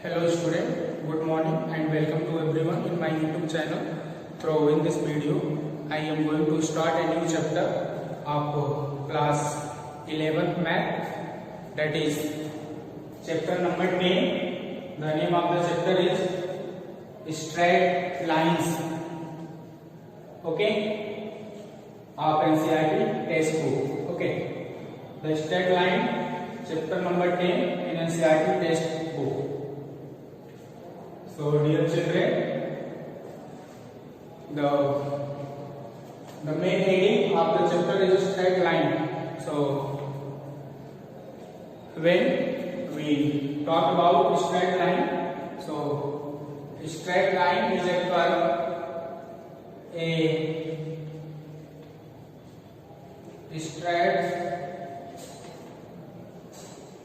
Hello student, good morning and welcome to everyone in my YouTube channel. So in this video, I am going to start a new chapter of class 11 math, that is chapter number 10. The name of the chapter is straight lines. Okay, of NCERT textbook. Okay, the straight line chapter number 10 in NCERT textbook. So dear children, the main heading of the chapter is straight line. So when we talk about straight line, so straight line is a straight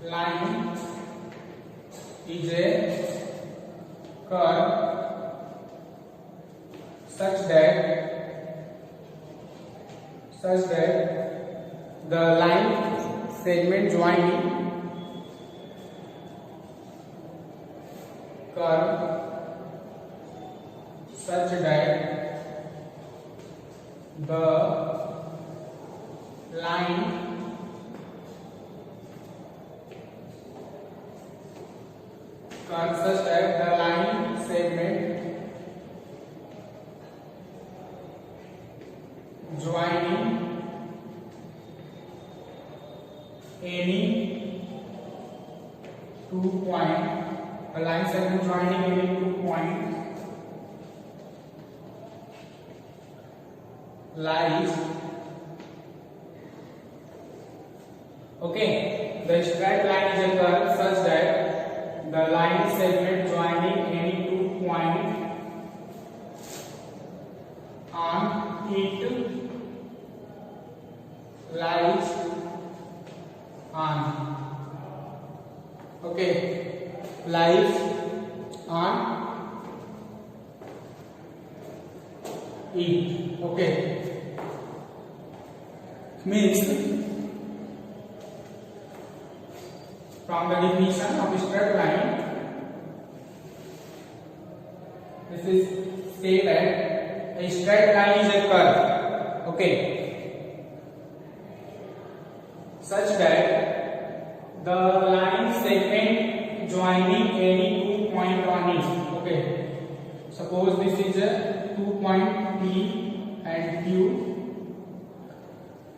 line is a curve such that the line segment joining curve such that the line segment joining any 2 point, a line segment joining any 2 point lies. Okay, the straight line is a curve such that the line segment joining any 2 point on it lies on. Okay, lies on it. Okay, means from the definition of straight line, this is say that a straight line is a curve, okay, such that the line segment joining any 2 point on it. Okay, suppose this is a 2 point P and Q,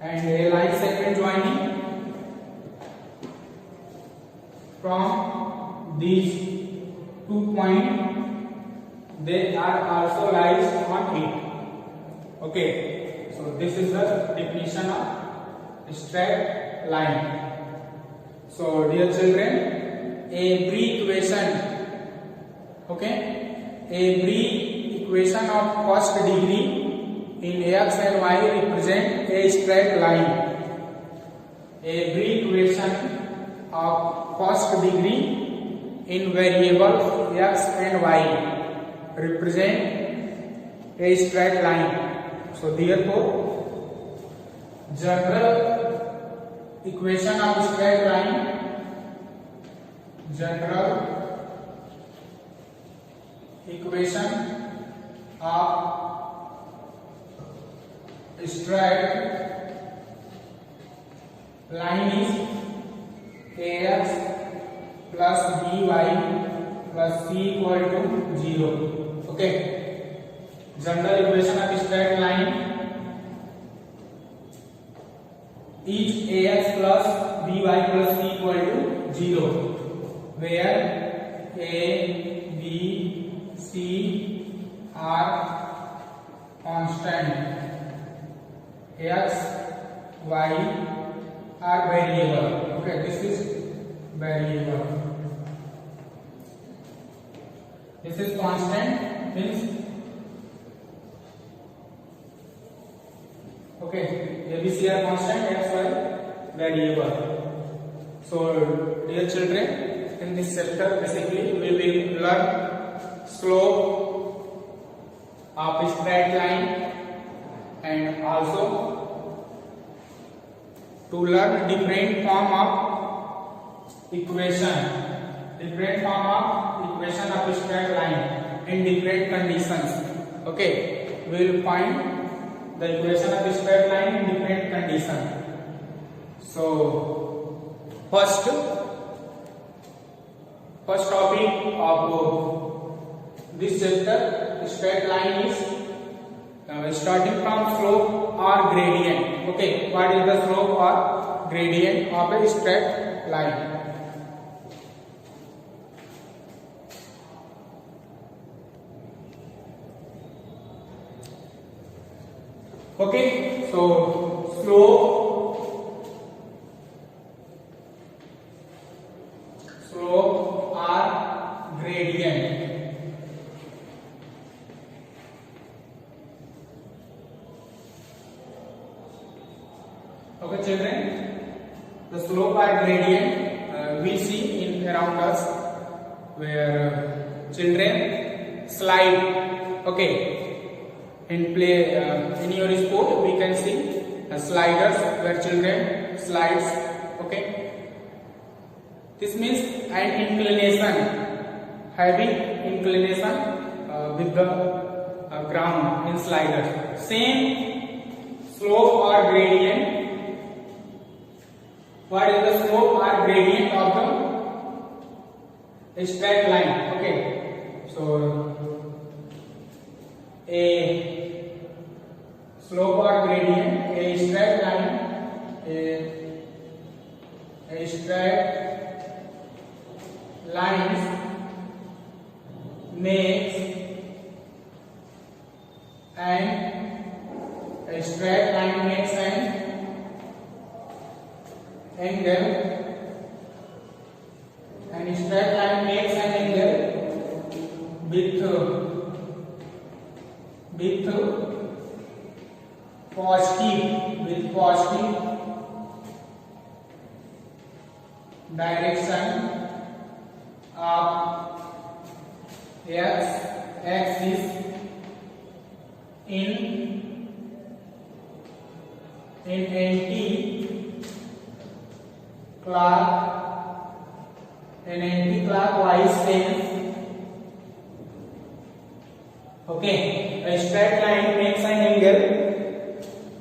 and a line segment joining from these 2 points, they are also lies on it. Okay, so this is the definition of straight line. So dear children, every equation, okay, every equation of first degree in x and y represent a straight line. Every equation of first degree in variables x and y represent a straight line. So therefore, general equation of straight line, general equation of straight line is ax plus by plus c equal to 0. Okay, general equation of straight line is ax plus by plus c equal to 0, where a, b, c are constant, x, y are variable. Okay, this is variable. This is constant, means okay, ABC are constant, x, y variable. So dear children, in this chapter basically we will learn slope of straight line and also to learn different form of equation, different form of equation of straight line in different conditions. Okay, we will find the equation of straight line in different conditions. So first topic of this chapter, straight line, is starting from slope or gradient. Okay, what is the slope or gradient of a straight line? Okay, so slope or gradient. Okay, children, the slope or gradient we see in around us, where children slide. Okay, in play in your sport we can see sliders where children slides. Okay, this means an inclination, having inclination with the ground in sliders. Same slope or gradient. What is the slope or gradient of the straight line? Okay, so a slope or gradient, a straight line, a straight lines makes an angle, and straight line makes an angle with positive direction of x axis in anti-clockwise sense. Okay, a straight line makes an angle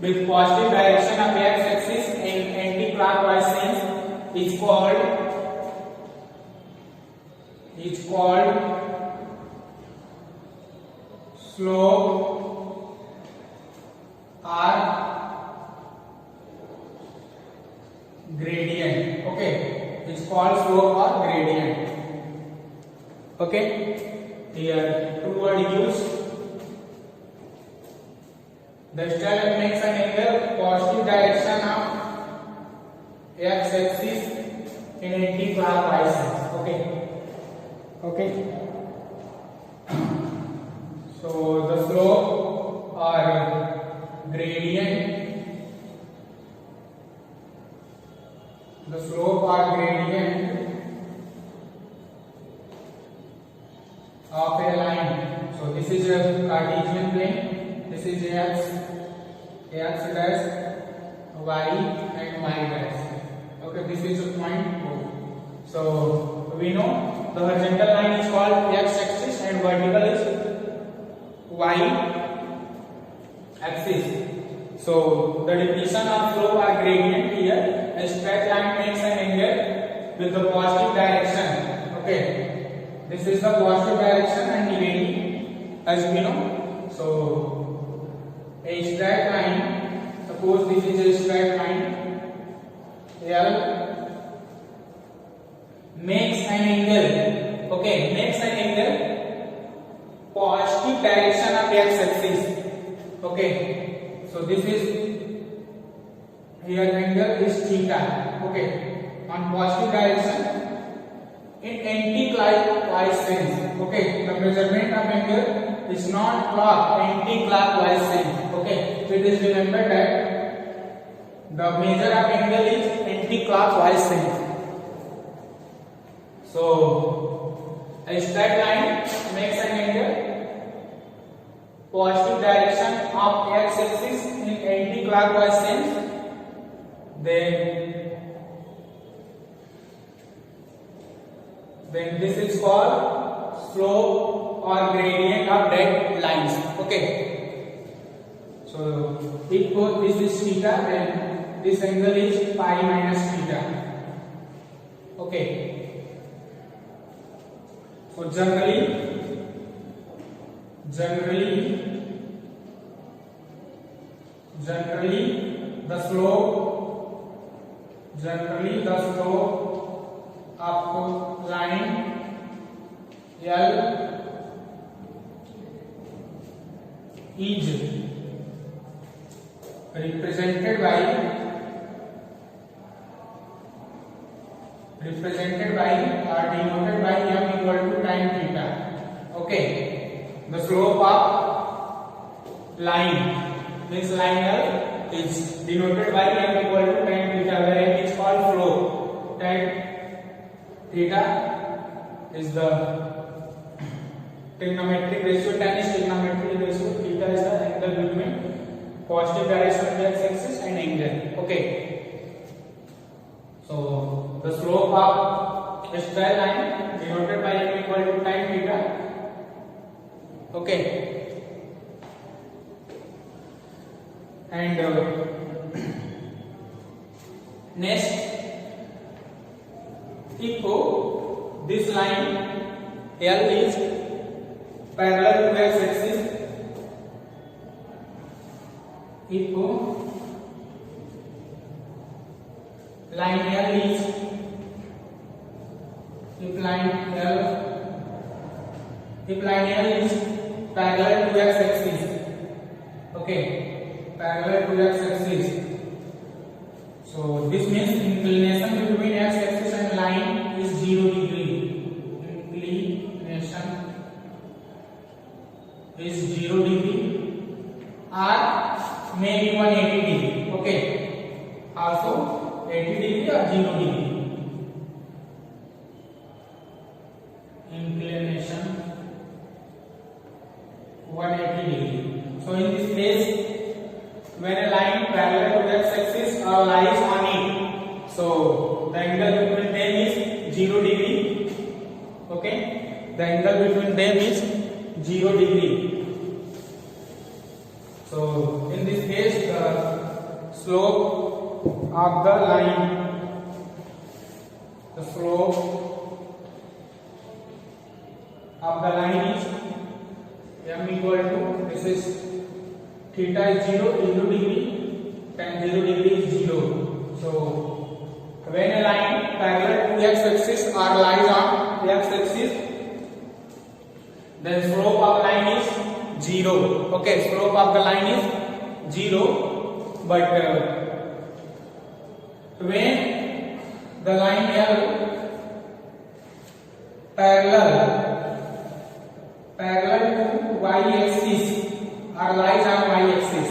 with positive direction of x axis in anti-clockwise sense is called slope or gradient. Okay, it's called slope or gradient. Okay, here two words used. The straight line makes an angle positive direction of x axis in anti-clockwise sense. Okay. So the slope or gradient of a line. So this is a Cartesian plane. This is x dash, y and y dash. Okay, this is a point O. So we know the horizontal line is called x axis and vertical is y axis. So the definition of slope or gradient here: a straight line makes an angle with the positive direction. Okay, this is the positive direction and negative, as we know. So a straight line, suppose this is a straight line, L makes an angle. Okay, makes an angle positive direction of x axis. Okay, so this is here angle is theta. Okay, on positive direction in anti-clockwise sense. Okay, the measurement of angle is not anti-clockwise sense. Okay, so it is remembered that the measure of angle is anti-clockwise sense. So a straight line makes an angle positive direction of x axis in anti-clockwise sense. Then this is called slope or gradient of that lines. Okay. So if this is theta, then this angle is pi minus theta. Okay. So generally the slope of line L is represented by or denoted by m equal to tan theta. Okay, the slope of line means line L is denoted by m equal to tan theta, where m is called slope. Tan theta is the trigonometric ratio, tan is trigonometric ratio, theta is the angle between positive direction of the x-axis and angle. Okay, so the slope of a straight line denoted by m equal to tan theta. Okay, and next, if this line L is parallel to x-axis, if line L is parallel to x-axis, okay, parallel to x-axis. So this means inclination between x-axis and line is 0 degree. Inclination is 0 degree or maybe 180 degree. Okay, also 80 degree or 0 degree. Inclination 180 degree. So in this case, when a line parallel to x-axis or lies on it, so the angle between them is 0 degree. Okay, the angle between them is 0 degree. So in this case, the slope of the line, is m equal to, this is theta is 0 degree, tan 0 degree is 0. So when a line parallel to x-axis or lies on the x-axis, then slope of line is 0. Okay, slope of the line is 0, but when the line L parallel to y-axis or lies on y-axis,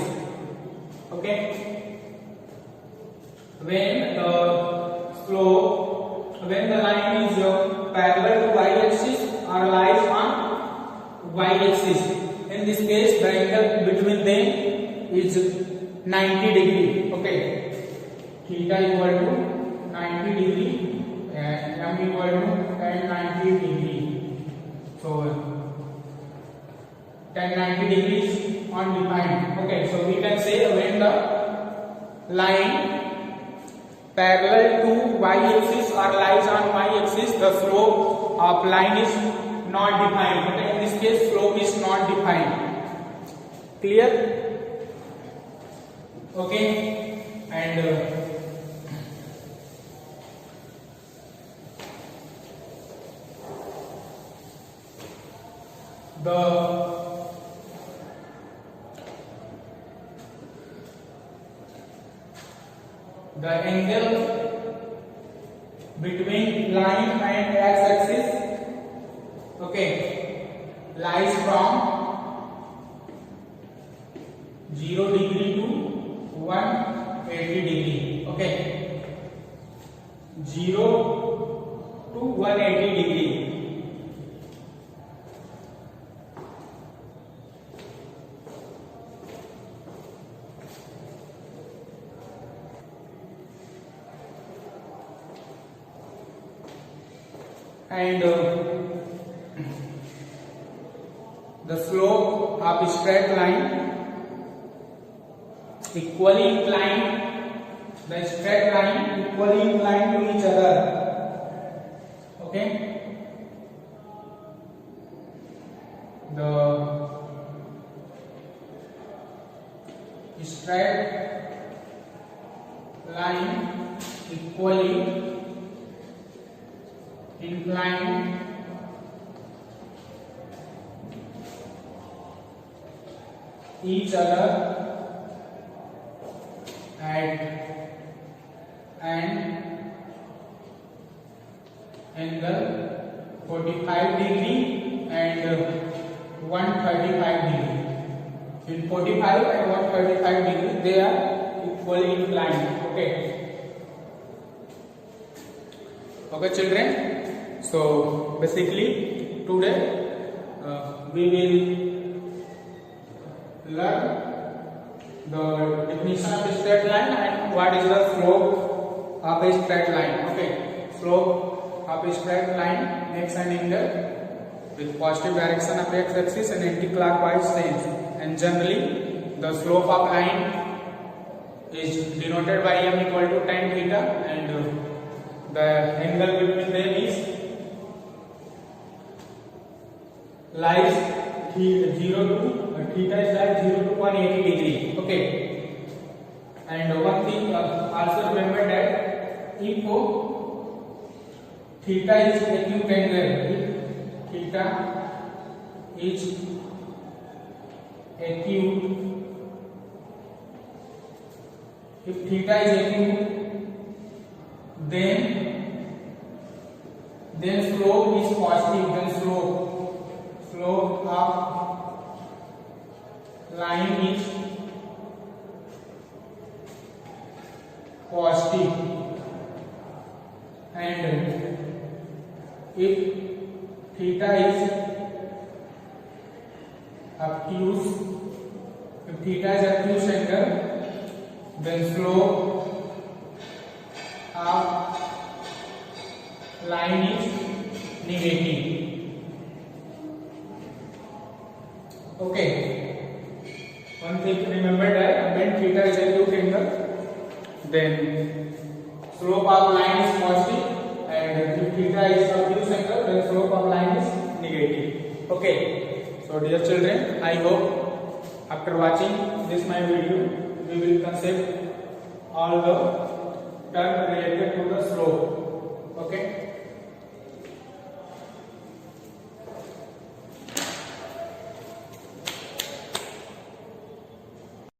okay, when the line is parallel to y-axis or lies on y-axis, in this case the angle between them is 90 degree. Okay, theta equal to 90 degree and m equal to tan 90 degree. So tan 90 degrees undefined. Okay, so we can say when the line parallel to y-axis or lies on y-axis, the slope of line is not defined. Okay, in this case slope is not defined. Clear? Okay, and the angle between line and x-axis, okay, lies from 0 degree to 180 degree. Okay, 0 to 180 degree. And the slope of a straight line equally inclined, the straight line equally inclined to each other. Okay, the straight line equally inclined each other at an angle 45 degree and 135 degree. In 45 and 135 degree they are equally inclined. Okay. Okay children, so basically today we will learn the definition of a straight line and what is the slope of a straight line. Okay, slope of a straight line makes an angle with positive direction of x-axis and anti-clockwise sense, and generally the slope of line is denoted by m equal to tan theta, and the angle between them is lies 0 to theta is like 0 to 180 degree. Okay, and one thing also remember that if theta is acute angle, theta is acute, if theta is acute, then slope is positive, then slope of line is positive, and if theta is obtuse, angle, then slope of line is negative. Okay, one thing remember that when theta is acute angle, then slope of line is positive, and if theta is obtuse angle, then slope of line is negative. Okay, so dear children, I hope after watching this my video we will concept all the term related to the slope. Okay.